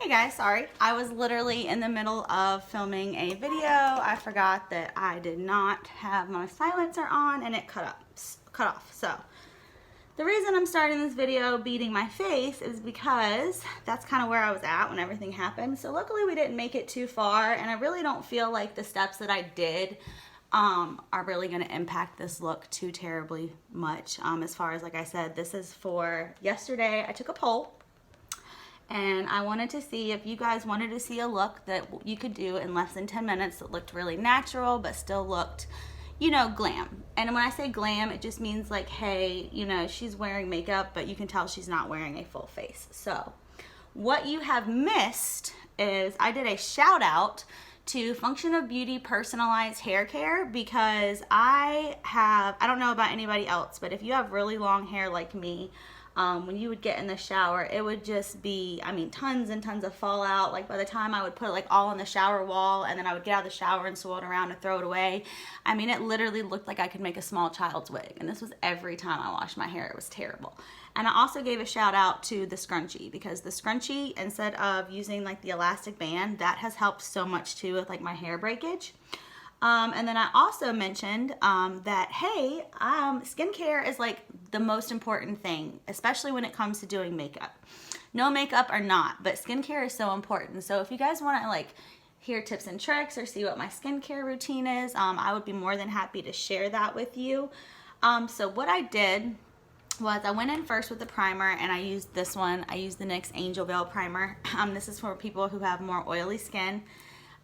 Hey guys, sorry. I was literally in the middle of filming a video. I forgot that I did not have my silencer on and it cut off. So the reason I'm starting this video beating my face is because that's kind of where I was at when everything happened. So luckily we didn't make it too far, and I really don't feel like the steps that I did are really going to impact this look too terribly much. As far as, like I said, this is for yesterday. I took a poll and I wanted to see if you guys wanted to see a look that you could do in less than 10 minutes that looked really natural but still looked, you know, glam. And when I say glam, it just means like, hey, you know, she's wearing makeup but you can tell she's not wearing a full face. So what you have missed is I did a shout out to Function of Beauty personalized hair care, because I don't know about anybody else, but if you have really long hair like me, when you would get in the shower, it would just be, I mean, tons and tons of fallout. Like by the time I would put it like all on the shower wall, and then I would get out of the shower and swirl it around and throw it away. I mean, it literally looked like I could make a small child's wig. And this was every time I washed my hair. It was terrible. And I also gave a shout out to the scrunchie, because the scrunchie, instead of using like the elastic band, that has helped so much too with like my hair breakage. And then I also mentioned that, hey, skincare is like the most important thing, especially when it comes to doing makeup. No makeup or not, but skincare is so important. So if you guys want to like hear tips and tricks or see what my skincare routine is, I would be more than happy to share that with you. So what I did was I went in first with the primer, and I used this one. I used the NYX Angel Veil Primer. This is for people who have more oily skin.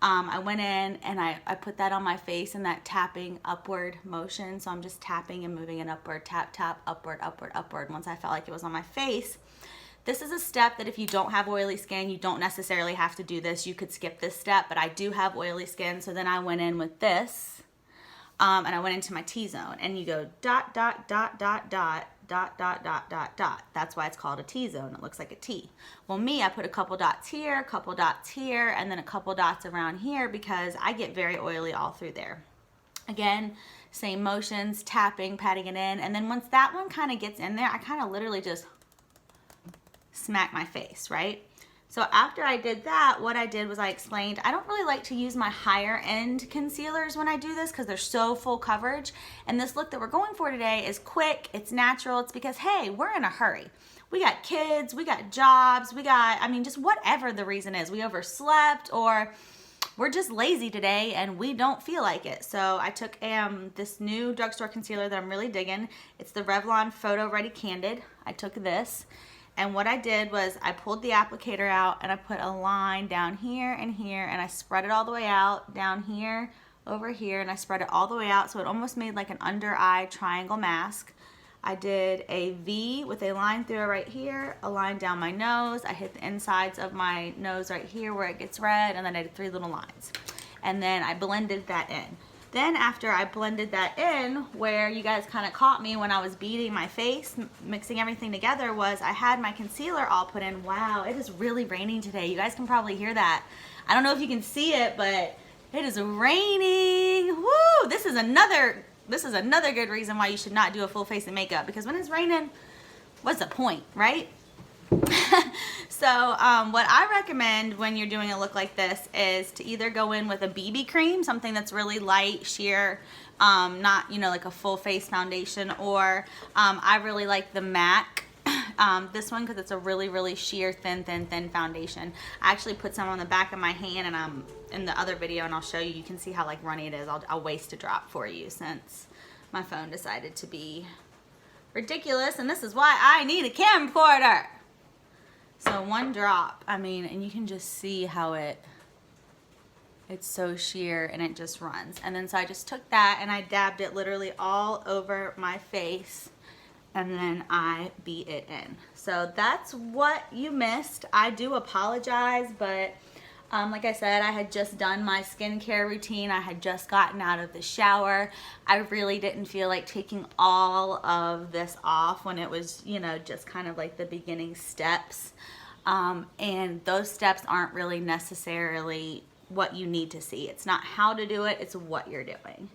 I went in and I put that on my face in that tapping upward motion. So I'm just tapping and moving it upward, tap, tap, upward, upward, upward. Once I felt like it was on my face. This is a step that if you don't have oily skin, you don't necessarily have to do this. You could skip this step, but I do have oily skin. So then I went in with this, and I went into my T-zone, and you go dot, dot, dot, dot, dot, dot, dot, dot, dot, dot. That's why it's called a T-zone. It looks like a T. Well, me, I put a couple dots here, a couple dots here, and then a couple dots around here, because I get very oily all through there. Again, same motions, tapping, patting it in, and then once that one kind of gets in there, I kind of literally just smack my face, right? So after I did that, what I did was I explained, I don't really like to use my higher end concealers when I do this, because they're so full coverage. And this look that we're going for today is quick, it's natural, it's because, hey, we're in a hurry. We got kids, we got jobs, we got, I mean, just whatever the reason is. We overslept, or we're just lazy today and we don't feel like it. So I took this new drugstore concealer that I'm really digging. It's the Revlon Photo Ready Candid. I took this. And what I did was I pulled the applicator out and I put a line down here and here, and I spread it all the way out, down here, over here, and I spread it all the way out so it almost made like an under eye triangle mask. I did a V with a line through it right here, a line down my nose. I hit the insides of my nose right here where it gets red, and then I did 3 little lines. And then I blended that in. Then after I blended that in, where you guys kind of caught me when I was beating my face, mixing everything together, was I had my concealer all put in. Wow, it is really raining today. You guys can probably hear that. I don't know if you can see it, but it is raining. Woo! This is another good reason why you should not do a full face of makeup, because when it's raining, what's the point, right? So what I recommend when you're doing a look like this is to either go in with a BB cream, something that's really light, sheer, not, you know, like a full face foundation, or I really like the MAC, this one, because it's a really, really sheer, thin foundation. I actually put some on the back of my hand, and in the other video, and I'll show you, you can see how like runny it is. I'll waste a drop for you since my phone decided to be ridiculous, and this is why I need a camcorder. So 1 drop, I mean, and you can just see how it's so sheer and it just runs. And then so I just took that and I dabbed it literally all over my face, and then I beat it in. So that's what you missed. I do apologize, but like I said, I had just done my skincare routine. I had just gotten out of the shower. I really didn't feel like taking all of this off when it was, you know, just kind of like the beginning steps. And those steps aren't really necessarily what you need to see. It's not how to do it, it's what you're doing.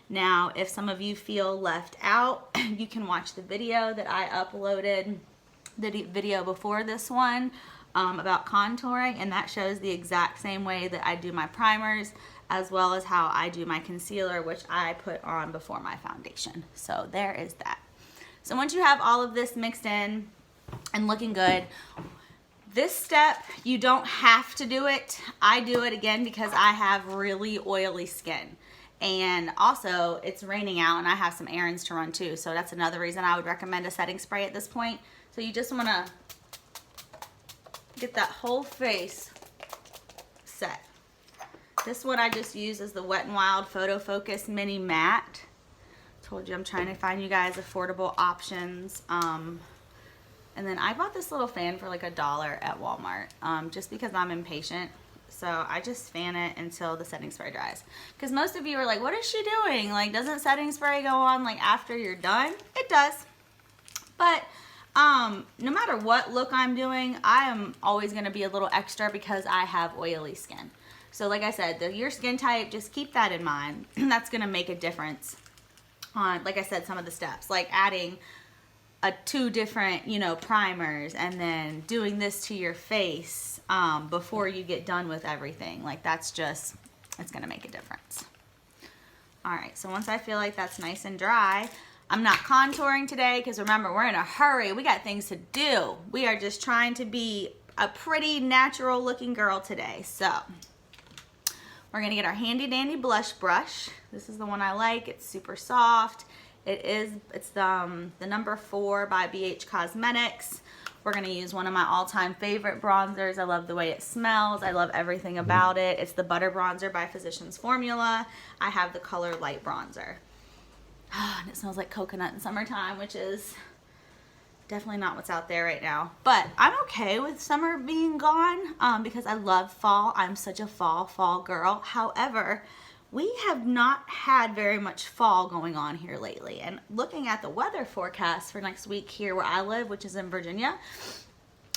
Now, if some of you feel left out, you can watch the video that I uploaded, the video before this one, about contouring, and that shows the exact same way that I do my primers, as well as how I do my concealer, which I put on before my foundation. So there is that. So once you have all of this mixed in and looking good, this step, you don't have to do it. I do it again because I have really oily skin. And also, it's raining out and I have some errands to run too. So that's another reason I would recommend a setting spray at this point. So you just want to get that whole face set. This one I just use is the Wet n Wild Photo Focus Mini Matte. Told you I'm trying to find you guys affordable options. And then I bought this little fan for like $1 at Walmart, just because I'm impatient. So I just fan it until the setting spray dries. Because most of you are like, what is she doing? Like, doesn't setting spray go on like after you're done? It does. But no matter what look I'm doing, I am always going to be a little extra because I have oily skin. So like I said, your skin type, just keep that in mind. That's going to make a difference on, like I said, some of the steps. Like adding 2 different, you know, primers and then doing this to your face before you get done with everything. Like that's just, it's going to make a difference. All right, so once I feel like that's nice and dry, I'm not contouring today because remember, we're in a hurry. We got things to do. We are just trying to be a pretty natural looking girl today. So we're gonna get our handy dandy blush brush. This is the one I like. It's super soft. It's the number 4 by BH Cosmetics. We're gonna use one of my all-time favorite bronzers. I love the way it smells. I love everything about it. It's the Butter Bronzer by Physicians Formula. I have the color Light Bronzer. And it smells like coconut in summertime, which is definitely not what's out there right now. But I'm okay with summer being gone because I love fall. I'm such a fall girl. However, we have not had very much fall going on here lately. And looking at the weather forecast for next week here where I live, which is in Virginia,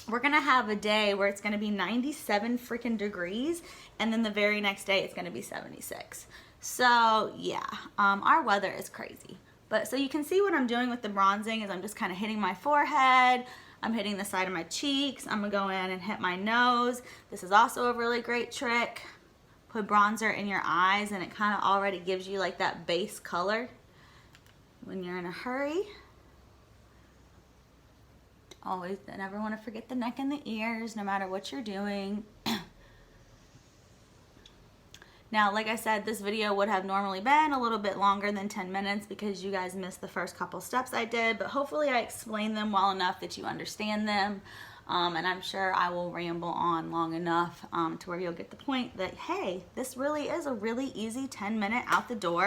we're gonna have a day where it's gonna be 97 freaking degrees, and then the very next day it's gonna be 76. So yeah, our weather is crazy. But so you can see what I'm doing with the bronzing is I'm just kind of hitting my forehead. I'm hitting the side of my cheeks. I'm gonna go in and hit my nose. This is also a really great trick. Put bronzer in your eyes and it kind of already gives you like that base color when you're in a hurry. Always, never want to forget the neck and the ears, no matter what you're doing. Now, like I said, this video would have normally been a little bit longer than 10 minutes because you guys missed the first couple steps I did, but hopefully I explained them well enough that you understand them. And I'm sure I will ramble on long enough to where you'll get the point that, hey, this really is a really easy 10-minute out the door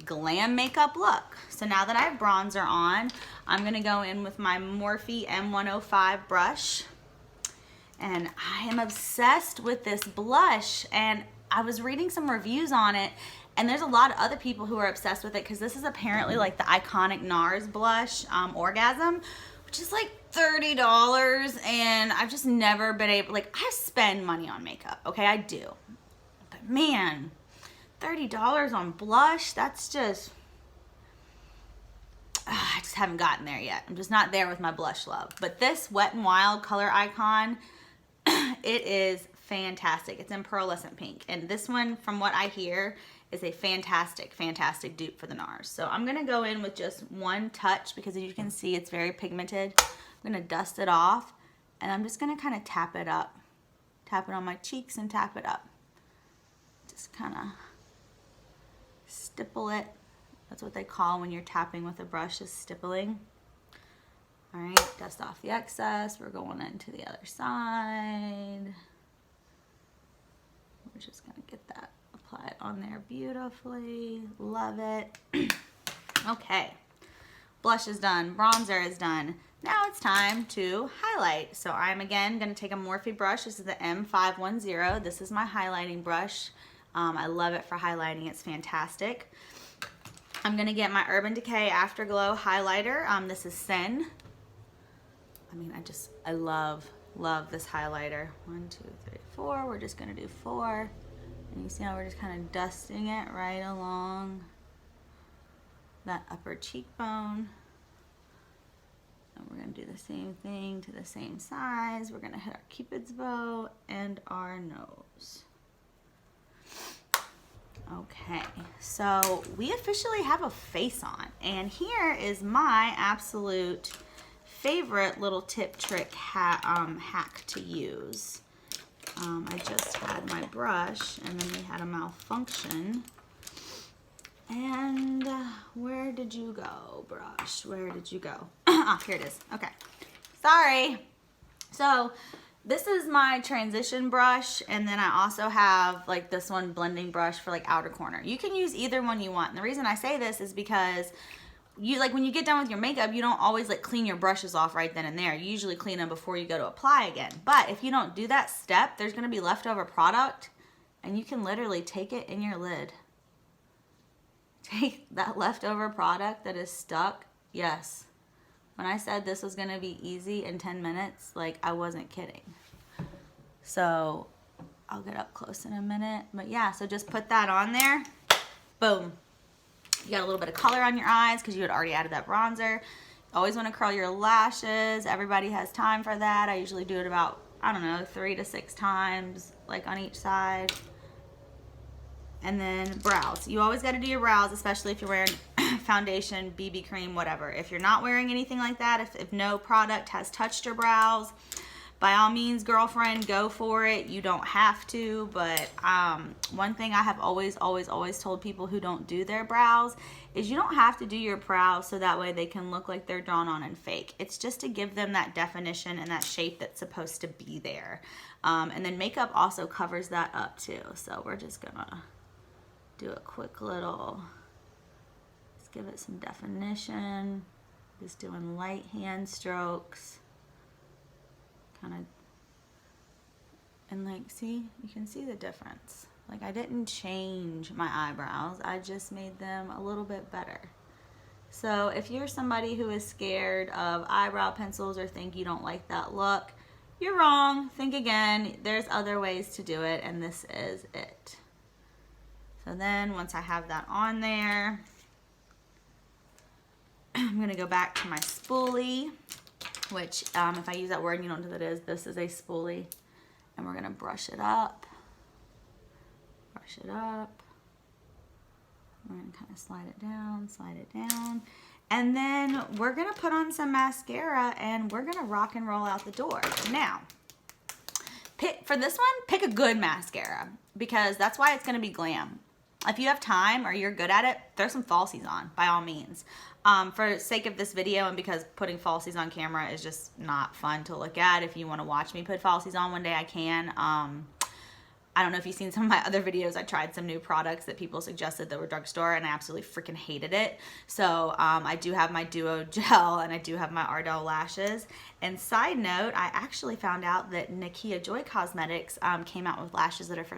glam makeup look. So now that I have bronzer on, I'm gonna go in with my Morphe M105 brush. And I am obsessed with this blush, and I was reading some reviews on it, and there's a lot of other people who are obsessed with it because this is apparently like the iconic NARS blush, Orgasm, which is like $30, and I've just never been able, like, I spend money on makeup, okay, I do, but man, $30 on blush, that's just, I just haven't gotten there yet. I'm just not there with my blush love. But this Wet n Wild color icon, it is fantastic. It's in pearlescent pink, and this one, from what I hear, is a fantastic dupe for the NARS. So I'm gonna go in with just one touch because as you can see, it's very pigmented. I'm gonna dust it off, and I'm just gonna kind of tap it up. Tap it on my cheeks and tap it up. Just kind of stipple it. That's what they call when you're tapping with a brush, is stippling. All right, dust off the excess. We're going into the other side. We're just gonna get that, apply it on there beautifully. Love it. Okay, blush is done, bronzer is done. Now it's time to highlight. So I'm again gonna take a Morphe brush. This is the M510. This is my highlighting brush. I love it for highlighting, it's fantastic. I'm gonna get my Urban Decay Afterglow highlighter. This is Sin. I mean, I love this highlighter. 1, 2, 3, 4. We're just gonna do 4. And you see how we're just kind of dusting it right along that upper cheekbone. And we're gonna do the same thing to the same size. We're gonna hit our Cupid's bow and our nose. Okay, so we officially have a face on, and here is my absolute favorite little tip trick hack to use. I just had my brush and then we had a malfunction. And where did you go, brush? Where did you go? Ah, here it is. Okay, sorry. So this is my transition brush, and then I also have like this one blending brush for like outer corner. You can use either one you want. And the reason I say this is because you like when you get done with your makeup, you don't always like clean your brushes off right then and there. You usually clean them before you go to apply again. But if you don't do that step, there's gonna be leftover product, and you can literally take it in your lid. Take that leftover product that is stuck. Yes. When I said this was gonna be easy in 10 minutes, like I wasn't kidding. So I'll get up close in a minute. But yeah, so just put that on there. Boom. You got a little bit of color on your eyes because you had already added that bronzer. Always want to curl your lashes. Everybody has time for that. I usually do it about, I don't know, 3 to 6 times, like on each side. And then brows. You always got to do your brows, especially if you're wearing foundation, BB cream, whatever. If you're not wearing anything like that, if no product has touched your brows, by all means, girlfriend, go for it. You don't have to, but one thing I have always told people who don't do their brows is you don't have to do your brows so that way they can look like they're drawn on and fake. It's just to give them that definition and that shape that's supposed to be there. And then makeup also covers that up too. So we're just gonna do a quick little, let's give it some definition. Just doing light hand strokes. Kind of, and like, see, you can see the difference. Like I didn't change my eyebrows, I just made them a little bit better. So if you're somebody who is scared of eyebrow pencils or think you don't like that look, you're wrong. Think again. There's other ways to do it, and this is it. So then once I have that on there, I'm gonna go back to my spoolie, which if I use that word and you don't know what it is, this is a spoolie. And we're gonna brush it up. Brush it up. We're gonna kind of slide it down, slide it down. And then we're gonna put on some mascara and we're gonna rock and roll out the door. Now, for this one, pick a good mascara because that's why it's gonna be glam. If you have time or you're good at it, throw some falsies on, by all means. For the sake of this video and because putting falsies on camera is just not fun to look at, if you want to watch me put falsies on one day, I can. I don't know if you've seen some of my other videos. I tried some new products that people suggested that were drugstore and I absolutely freaking hated it. So I do have my Duo Gel and I do have my Ardell lashes. And side note, I actually found out that Nakia Joy Cosmetics came out with lashes that are for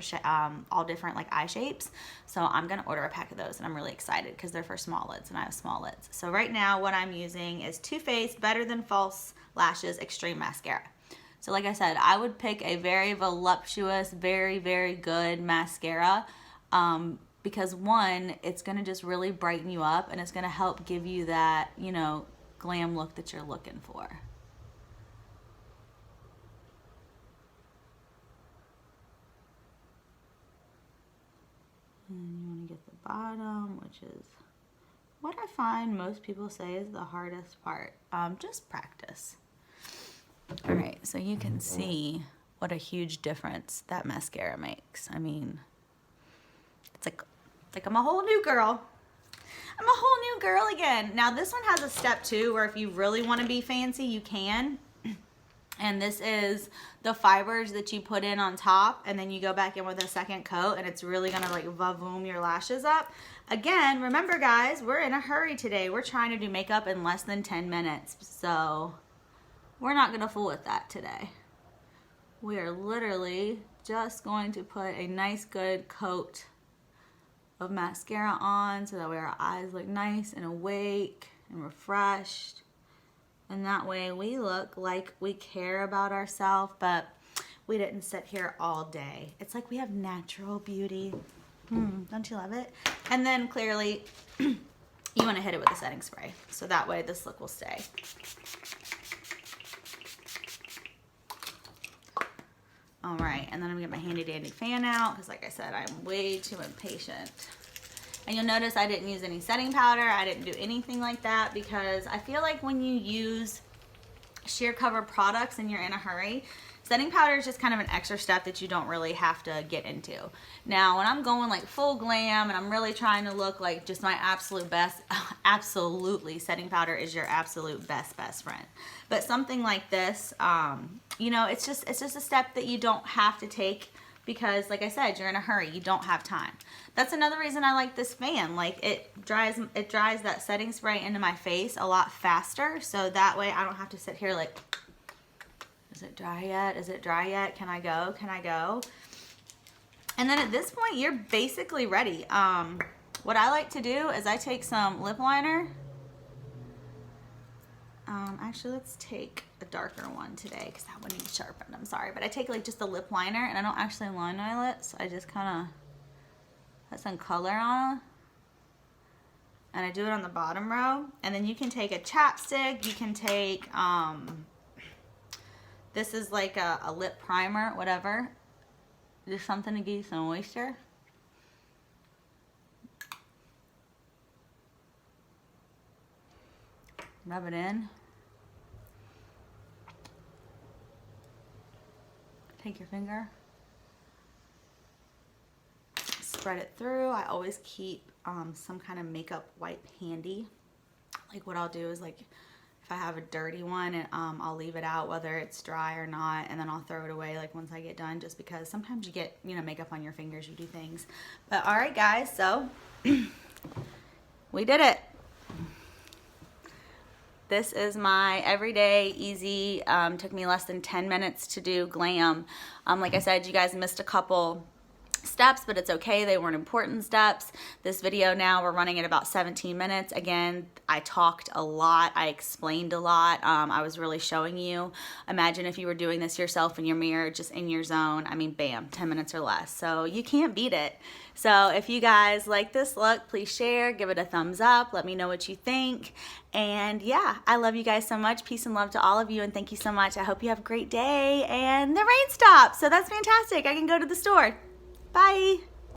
all different like eye shapes. So I'm gonna order a pack of those and I'm really excited because they're for small lids and I have small lids. So right now what I'm using is Too Faced Better Than False Lashes Extreme Mascara. So like I said, I would pick a very voluptuous, very, very good mascara because one, it's gonna just really brighten you up and it's gonna help give you that, you know, glam look that you're looking for. And you wanna get the bottom, which is what I find most people say is the hardest part. Just practice. All right, so you can see what a huge difference that mascara makes. I mean, it's like I'm a whole new girl. I'm a whole new girl again. Now this one has a step too, where if you really want to be fancy, you can. And this is the fibers that you put in on top, and then you go back in with a second coat, and it's really gonna like vavoom your lashes up. Again, remember guys, we're in a hurry today. We're trying to do makeup in less than 10 minutes, so we're not gonna fool with that today. We are literally just going to put a nice good coat of mascara on so that way our eyes look nice and awake and refreshed. And that way we look like we care about ourselves, but we didn't sit here all day. It's like we have natural beauty. Don't you love it? And then clearly, you want to hit it with a setting spray. So that way this look will stay. All right, and then I'm gonna get my handy dandy fan out because like I said, I'm way too impatient. And you'll notice I didn't use any setting powder. I didn't do anything like that because I feel like when you use sheer cover products and you're in a hurry, setting powder is just kind of an extra step that you don't really have to get into. Now, when I'm going like full glam and I'm really trying to look like just my absolute best, absolutely, setting powder is your absolute best friend. But something like this, you know, it's just a step that you don't have to take because, like I said, you're in a hurry. You don't have time. That's another reason I like this fan. Like it dries that setting spray into my face a lot faster, so that way I don't have to sit here like, is it dry yet? Is it dry yet? Can I go? Can I go? And then at this point, you're basically ready. What I like to do is I take some lip liner. Actually, let's take a darker one today because that one needs sharpened. I'm sorry, but I take like just a lip liner and I don't actually line my lips. I just kind of put some color on them. And I do it on the bottom row. And then you can take a chapstick. You can take, this is like a lip primer, whatever. Just something to give you some moisture. Rub it in. Take your finger. Spread it through. I always keep some kind of makeup wipe handy. Like what I'll do is like if I have a dirty one and I'll leave it out whether it's dry or not, and then I'll throw it away like once I get done, just because sometimes you get, you know, makeup on your fingers, you do things. But all right guys, so we did it. This is my everyday easy, took me less than 10 minutes to do glam. Like I said, you guys missed a couple steps, but it's okay. They weren't important steps. This video now, we're running at about 17 minutes. Again, I talked a lot. I explained a lot. I was really showing you. Imagine if you were doing this yourself in your mirror, just in your zone. I mean, bam, 10 minutes or less. So you can't beat it. So if you guys like this look, please share, give it a thumbs up. Let me know what you think. And yeah, I love you guys so much. Peace and love to all of you. And thank you so much. I hope you have a great day. And the rain stopped. So that's fantastic. I can go to the store. Bye.